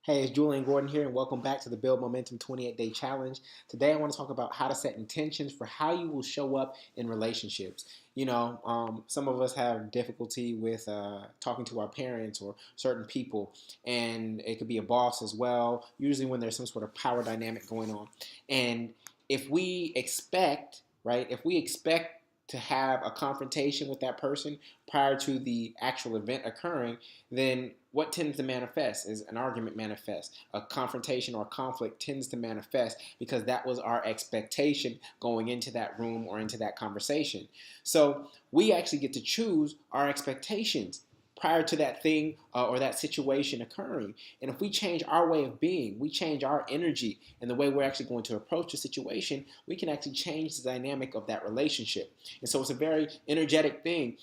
Hey, it's Julian Gordon here, and welcome back to the Build Momentum 28-Day Challenge. Today, I want to talk about how to set intentions for how you will show up in relationships. Some of us have difficulty with talking to our parents or certain people, and it could be a boss as well, usually when there's some sort of power dynamic going on. And if we expect, right, if we expect to have a confrontation with that person prior to the actual event occurring, then what tends to manifest is an argument manifests. A confrontation or conflict tends to manifest because that was our expectation going into that room or into that conversation. So we actually get to choose our expectations prior to that thing or that situation occurring. And if we change our way of being, we change our energy and the way we're actually going to approach the situation, we can actually change the dynamic of that relationship. And so it's a very energetic thing,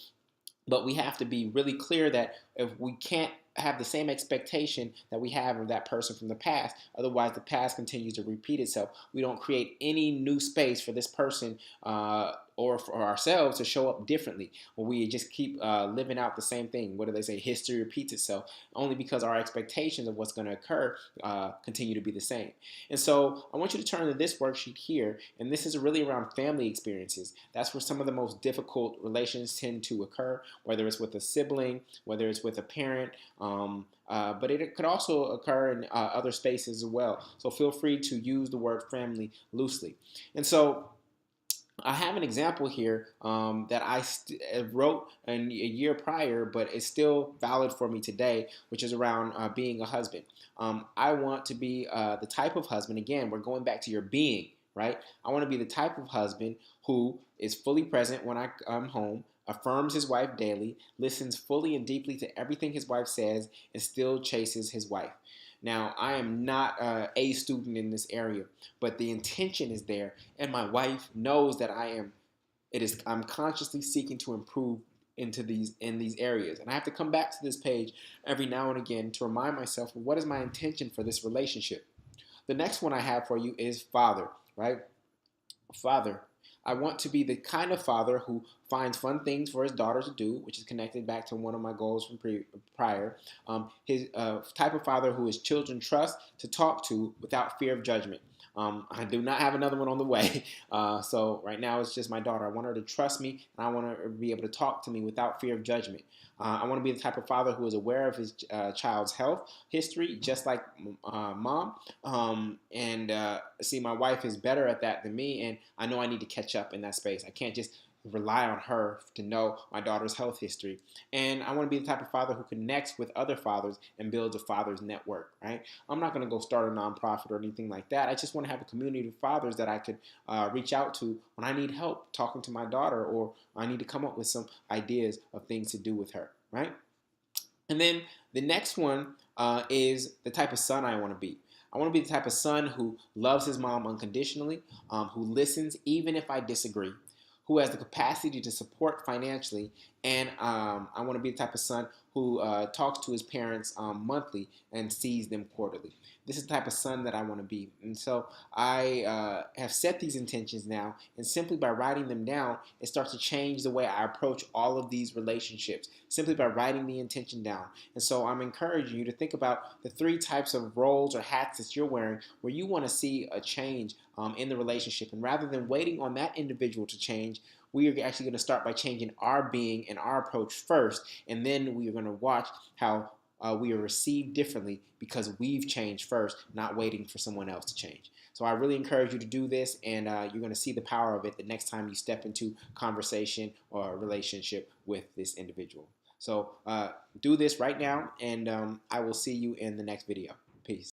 but we have to be really clear that if we can't have the same expectation that we have of that person from the past, otherwise the past continues to repeat itself. We don't create any new space for this person or for ourselves to show up differently, when we just keep living out the same thing. What do they say? History repeats itself, only because our expectations of what's going to occur continue to be the same. And so I want you to turn to this worksheet here, and this is really around family experiences. That's where some of the most difficult relations tend to occur, whether it's with a sibling, whether it's with a parent, but it could also occur in other spaces as well. So feel free to use the word family loosely. And so I have an example here that I wrote a year prior, but it's still valid for me today, which is around being a husband. I want to be the type of husband, again, we're going back to your being, right? I want to be the type of husband who is fully present when I'm home, affirms his wife daily, listens fully and deeply to everything his wife says, and still chases his wife. Now, I am not a student in this area, but the intention is there, and my wife knows that I'm consciously seeking to improve in these areas. And I have to come back to this page every now and again to remind myself, what is my intention for this relationship? The next one I have for you is father, right? Father. I want to be the kind of father who finds fun things for his daughter to do, which is connected back to one of my goals from prior. His type of father who his children trust to talk to without fear of judgment. I do not have another one on the way. So right now it's just my daughter. I want her to trust me, and I want her to be able to talk to me without fear of judgment. I want to be the type of father who is aware of his child's health history, just like mom. See, my wife is better at that than me, and I know I need to catch up in that space. I can't just rely on her to know my daughter's health history. And I want to be the type of father who connects with other fathers and builds a father's network, right? I'm not going to go start a nonprofit or anything like that. I just want to have a community of fathers that I could reach out to when I need help talking to my daughter, or I need to come up with some ideas of things to do with her, right? And then the next one is the type of son I want to be. I want to be the type of son who loves his mom unconditionally, who listens even if I disagree, who has the capacity to support financially, and I want to be the type of son who talks to his parents monthly and sees them quarterly. This is the type of son that I want to be. And so I have set these intentions now, and simply by writing them down, it starts to change the way I approach all of these relationships, simply by writing the intention down. And so I'm encouraging you to think about the three types of roles or hats that you're wearing where you want to see a change in the relationship. And rather than waiting on that individual to change, we are actually going to start by changing our being and our approach first, and then we are going to watch how we are received differently because we've changed first, not waiting for someone else to change. So I really encourage you to do this, and you're going to see the power of it the next time you step into conversation or a relationship with this individual. So do this right now, and I will see you in the next video. Peace.